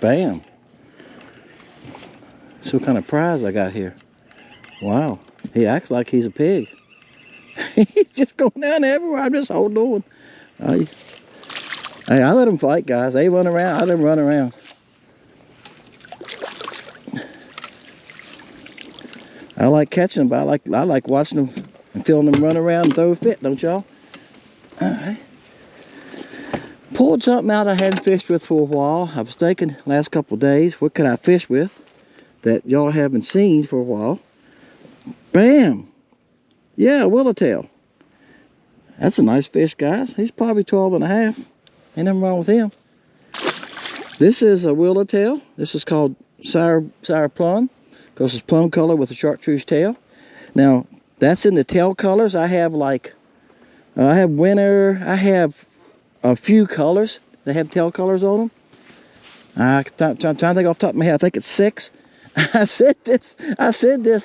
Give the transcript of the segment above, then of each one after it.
Bam. See what kind of prize I got here. Wow. He acts like he's a pig. He's just going down everywhere. I'm just holding on. Hey, I let them fight, guys. They run around. I let them run around. I like catching them, but I like watching them and feeling them run around and throw a fit, don't y'all? All right. Pulled something out I hadn't fished with for a while. I was thinking last couple of days, what could I fish with that y'all haven't seen for a while? Bam! Yeah, Willow Tail. That's a nice fish, guys. He's probably 12 and a half. Ain't nothing wrong with him. This is a Willow Tail. This is called sour plum, because it's plum color with a chartreuse tail. Now, that's in the tail colors. I have like, I have winter, I have a few colors that have tail colors on them. I'm trying to think off the top of my head. I think it's 6. I said this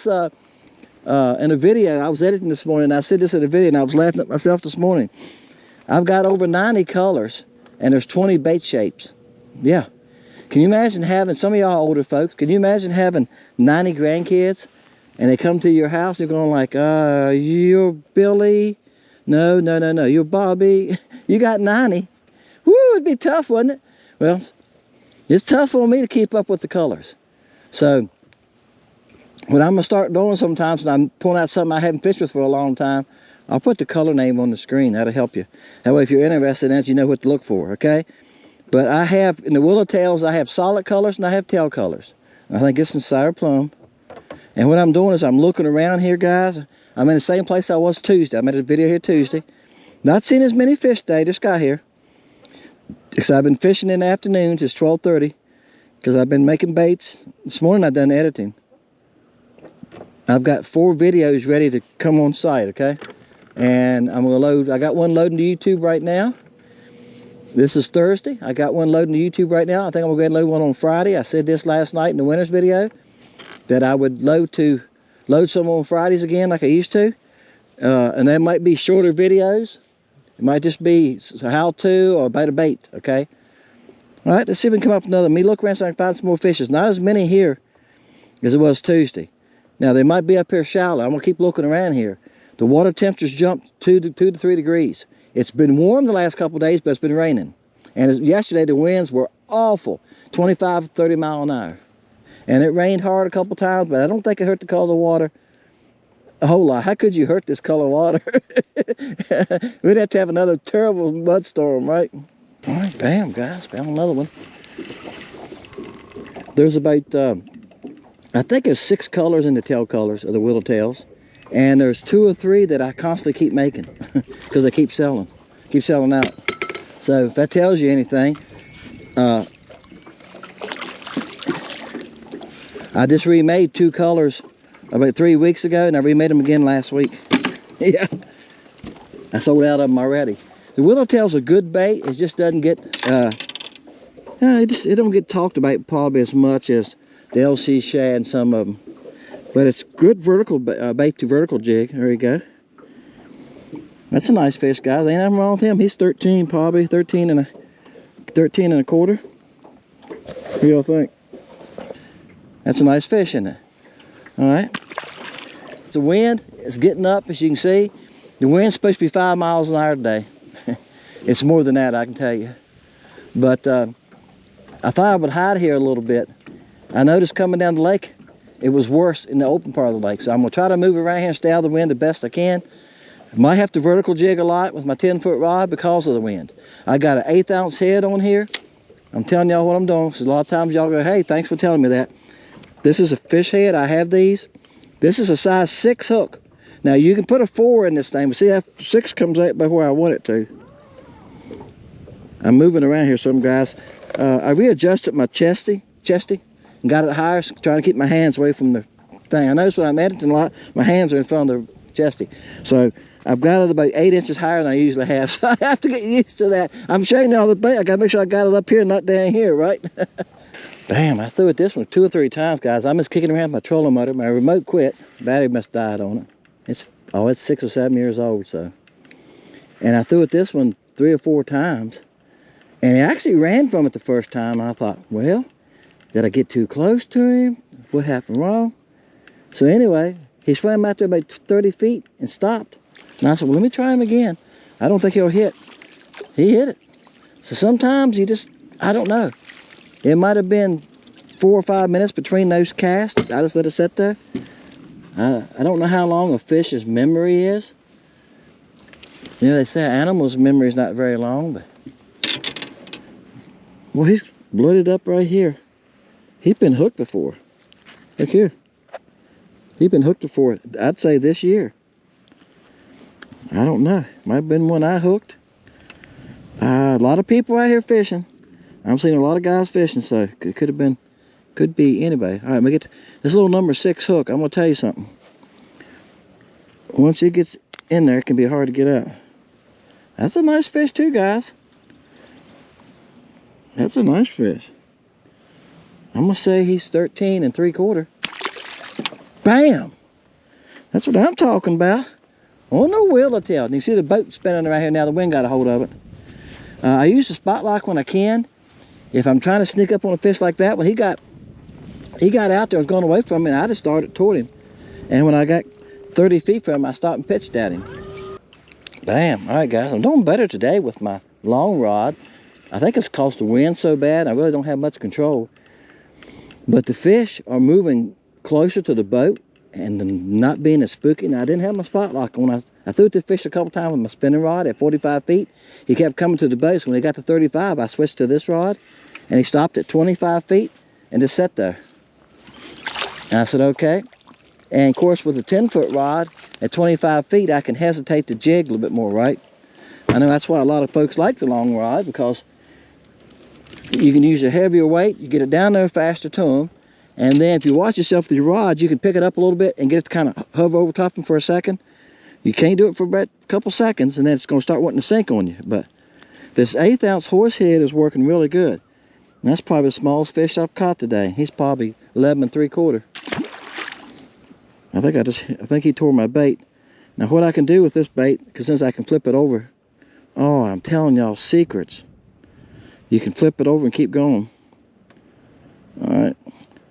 in a video. I was editing this morning, and I said this in a video, and I was laughing at myself this morning. I've got over 90 colors, and there's 20 bait shapes. Yeah. Can you imagine having, some of y'all older folks, can you imagine having 90 grandkids, and they come to your house, they're going like, you're Billy? No, you're Bobby. You got 90. Woo, it'd be tough, wouldn't it? Well, it's tough on me to keep up with the colors. So, what I'm going to start doing sometimes when I'm pulling out something I haven't fished with for a long time, I'll put the color name on the screen. That'll help you. That way, if you're interested in it, you know what to look for, okay? But I have, in the Willow Tails, I have solid colors and I have tail colors. I think this is sour plum. And what I'm doing is I'm looking around here, guys. I'm in the same place I was Tuesday. I made a video here Tuesday. Not seen as many fish today, just got here. Because I've been fishing in the afternoons. It's 12:30. Because I've been making baits. This morning I've done editing. I've got 4 videos ready to come on site, okay? And I'm going to load. I got one loading to YouTube right now. This is Thursday. I got one loading to YouTube right now. I think I'm going to go ahead and load one on Friday. I said this last night in the winter's video, that I would load some on Fridays again like I used to. And they might be shorter videos. It might just be how-to or about a bait, okay? All right, let's see if we can come up with another. Let me look around so I can find some more fishes. Not as many here as it was Tuesday. Now, they might be up here shallow. I'm going to keep looking around here. The water temperatures jumped 2 to 3 degrees. It's been warm the last couple of days, but it's been raining. And yesterday, the winds were awful, 25 to 30 mile an hour. And it rained hard a couple times, but I don't think it hurt the color of the water a whole lot. How could you hurt this color of water? We'd have to have another terrible mud storm, right? All right, bam, guys, found another one. There's about, I think there's 6 colors in the tail colors of the Willow Tails. And there's 2 or 3 that I constantly keep making because they keep selling out. So if that tells you anything, I just remade 2 colors about 3 weeks ago, and I remade them again last week. Yeah, I sold out of them already. The Willow Tail's a good bait. It just doesn't get, it don't get talked about probably as much as the LC shad and some of them. But it's good vertical bait to vertical jig. There you go. That's a nice fish, guys. Ain't nothing wrong with him. He's 13, probably 13 and a quarter. What do y'all think? That's a nice fish, isn't it? All right. The wind is getting up, as you can see. The wind's supposed to be 5 miles an hour today. It's more than that, I can tell you. But I thought I would hide here a little bit. I noticed coming down the lake, it was worse in the open part of the lake. So I'm going to try to move around here and stay out of the wind the best I can. I might have to vertical jig a lot with my 10-foot rod because of the wind. I got an 1/8 ounce head on here. I'm telling y'all what I'm doing, because a lot of times y'all go, hey, thanks for telling me that. This is a fish head. I have these. This is a size 6 hook. Now, you can put a 4 in this thing, but see, that 6 comes out by where I want it to. I'm moving around here some, guys. I readjusted my chesty and got it higher, trying to keep my hands away from the thing. I notice when I'm editing a lot, my hands are in front of the chesty. So I've got it about 8 inches higher than I usually have. So I have to get used to that. I'm showing you all the bait. I got to make sure I got it up here, not down here, right? Bam, I threw it this one 2 or 3 times, guys. I'm just kicking around my trolling motor. My remote quit. Battery must have died on it. It's 6 or 7 years old, so. And I threw it this one 3 or 4 times. And it actually ran from it the first time. And I thought, well, did I get too close to him? What happened wrong? So anyway, he swam out there about 30 feet and stopped. And I said, well, let me try him again. I don't think he'll hit. He hit it. So sometimes you just, I don't know. It might have been 4 or 5 minutes between those casts. I just let it sit there. I don't know how long a fish's memory is. You know, they say an animal's memory is not very long, but... Well, he's blooded up right here. He's been hooked before. Look here. He's been hooked before, I'd say this year. I don't know. Might have been one I hooked. A lot of people out here fishing. I'm seeing a lot of guys fishing, so it could have been, could be anybody. All right, we get to this little number 6 hook. I'm gonna tell you something. Once it gets in there, it can be hard to get out. That's a nice fish too, guys. That's a nice fish. I'm gonna say he's 13 3/4. Bam! That's what I'm talking about. On the Willow Tail. And you see the boat spinning right here now. The wind got a hold of it. I use the spot lock when I can. If I'm trying to sneak up on a fish like that, when he got out there, was going away from me, and I just started toward him. And when I got 30 feet from him, I stopped and pitched at him. Bam! All right, guys. I'm doing better today with my long rod. I think it's caused the wind so bad, I really don't have much control. But the fish are moving closer to the boat and not being as spooky. Now, I didn't have my spot lock on. I threw the fish a couple times with my spinning rod at 45 feet. He kept coming to the boat, so when he got to 35, I switched to this rod, and he stopped at 25 feet and just sat there. And I said, okay. And of course, with a 10-foot rod at 25 feet, I can hesitate to jig a little bit more, right? I know that's why a lot of folks like the long rod, because you can use a heavier weight, you get it down there faster to them, and then if you watch yourself with your rod, you can pick it up a little bit and get it to kind of hover over top of them for a second. You can't do it for about a couple seconds, and then it's going to start wanting to sink on you. But this 1/8 ounce horsehead is working really good. And that's probably the smallest fish I've caught today. He's probably 11 3/4. I think he tore my bait. Now what I can do with this bait, because since I can flip it over, oh, I'm telling y'all secrets. You can flip it over and keep going. All right.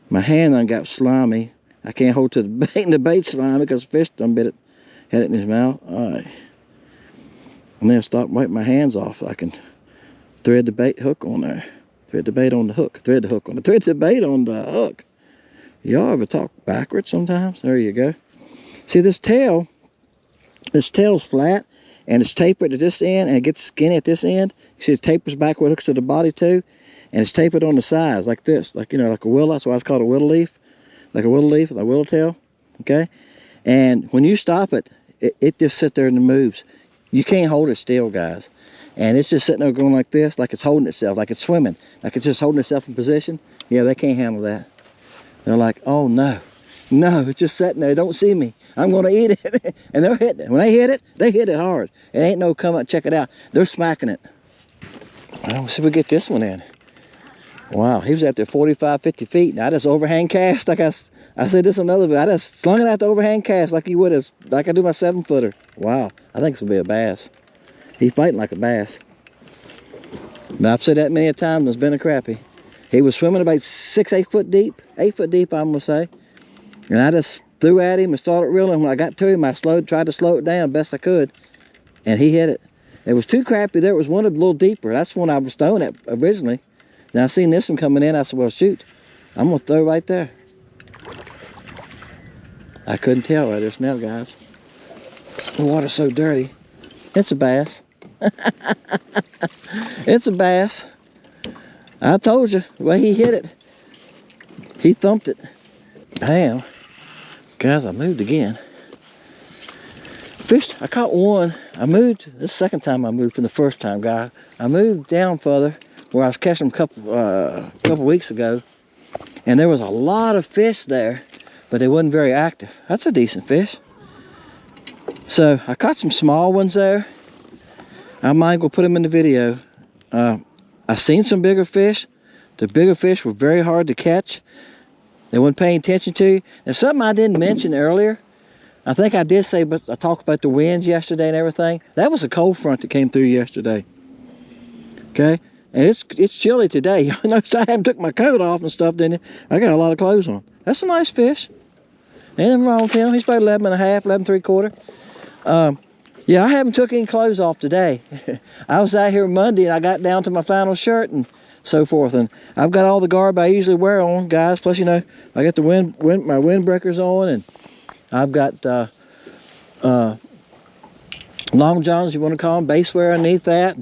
My hand done got slimy. I can't hold to the bait, and the bait's slimy because the fish done bit it, had it in his mouth. All right. And then stop, wipe my hands off so I can thread the bait hook on there. Thread the bait on the hook. Thread the hook on the, thread the bait on the hook. Y'all ever talk backwards sometimes? There you go. See this tail's flat and it's tapered at this end and it gets skinny at this end. You see it tapers back where it hooks to the body too. And it's tapered on the sides like this, like, you know, like a willow. That's why it's called a willow leaf. Like a willow leaf, like a willow tail, okay? And when you stop it, it just sits there and it moves. You can't hold it still, guys. And it's just sitting there going like this, like it's holding itself, like it's swimming, like it's just holding itself in position. Yeah, they can't handle that. They're like, oh no, no, it's just sitting there, don't see me. I'm gonna eat it. And they're hitting it. When they hit it hard. It ain't no come up, check it out. They're smacking it. Well, let's see if we get this one in. Wow, he was out there 45, 50 feet. And I just overhand cast, like I said this another bit. I just slung it out the overhand cast like you would, like I do my 7-footer. Wow, I think it's gonna be a bass. He's fighting like a bass. Now, I've said that many a time, it's been a crappie. He was swimming about 6, 8 foot deep, 8 foot deep, I'm gonna say. And I just threw at him and started reeling. When I got to him, I tried to slow it down best I could, and he hit it. There was 2 crappie there. It was one a little deeper. That's the one I was throwing at originally. Now I seen this one coming in. I said, well, shoot, I'm gonna throw right there. I couldn't tell right just now, guys. The water's so dirty. It's a bass. It's a bass. I told you, the way he hit it, he thumped it. Damn. Guys, I moved again. Fished, I caught one. I moved, this second time I moved from the first time, guy. I moved down further where I was catching them a couple weeks ago. And there was a lot of fish there, but they wasn't very active. That's a decent fish. So I caught some small ones there. I might go put them in the video. I seen some bigger fish, The bigger fish were very hard to catch. They weren't paying attention to. And something I didn't mention earlier, I think I did say, but I talked about the winds yesterday and everything. That was a cold front that came through yesterday. Okay, and it's chilly today. Y'all notice I haven't took my coat off and stuff, didn't you? I got a lot of clothes on. That's a nice fish. Ain't nothing wrong with him. He's about 11 and a half, 11 3/4. Yeah, I haven't took any clothes off today. I was out here Monday and I got down to my flannel shirt and so forth, and I've got all the garb I usually wear on, guys. Plus, you know, I got the my windbreakers on, and I've got long johns, you want to call them, base wear underneath that.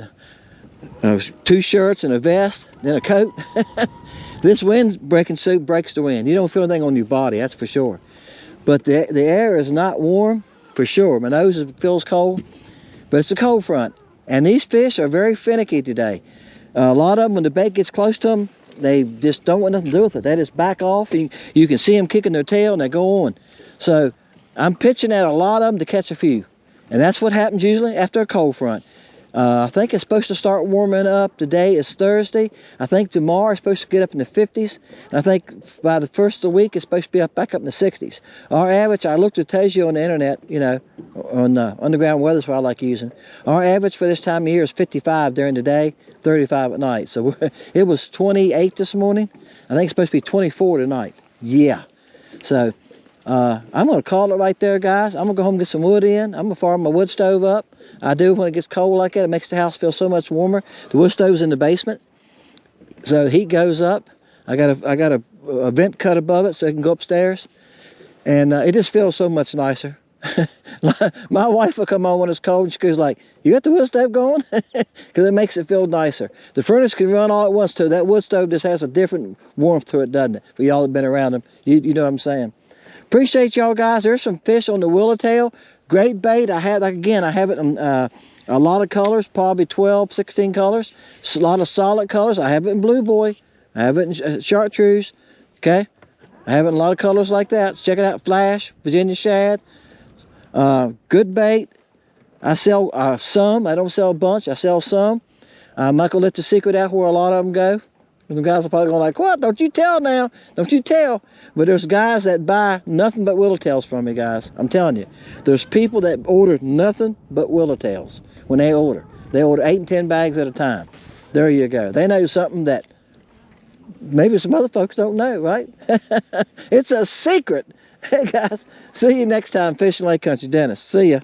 2 shirts and a vest, then a coat. This wind breaking suit breaks the wind. You don't feel anything on your body, that's for sure. But the air is not warm, for sure. My nose feels cold, but it's a cold front. And these fish are very finicky today. A lot of them, when the bait gets close to them, they just don't want nothing to do with it. They just back off. You can see them kicking their tail and they go on. So I'm pitching at a lot of them to catch a few. And that's what happens usually after a cold front. I think it's supposed to start warming up. Today is Thursday. I think tomorrow it's supposed to get up in the 50s. And I think by the first of the week, it's supposed to be back up in the 60s. Our average, I looked at Tezio on the internet, you know, on underground weather is what I like using. Our average for this time of year is 55 during the day, 35 at night. So it was 28 this morning. I think it's supposed to be 24 tonight. Yeah. So I'm going to call it right there, guys. I'm going to go home and get some wood in. I'm going to fire my wood stove up. I do when it gets cold like that. It makes the house feel so much warmer. The wood stove's in the basement, so heat goes up. I got a vent cut above it so it can go upstairs, and it just feels so much nicer. My wife will come on when it's cold and she goes like, "You got the wood stove going?" Because it makes it feel nicer. The furnace can run all at once too. That wood stove just has a different warmth to it, doesn't it? For y'all that have been around them, you know what I'm saying. Appreciate y'all, guys. There's some fish on the Willow Tail. Great bait. I have it in a lot of colors, probably 12, 16 colors. A lot of solid colors. I have it in Blue Boy. I have it in Chartreuse. Okay. I have it in a lot of colors like that. So check it out. Flash, Virginia Shad. Good bait. I sell some. I don't sell a bunch. I sell some. I'm not going to let the secret out where a lot of them go. Some guys are probably going like, "What? Don't you tell now. Don't you tell." But there's guys that buy nothing but Willow Tails from me, guys. I'm telling you. There's people that order nothing but Willow Tails when they order. They order 8 and 10 bags at a time. There you go. They know something that maybe some other folks don't know, right? It's a secret. Hey, guys. See you next time, Fishing Lake Country. Dennis, see ya.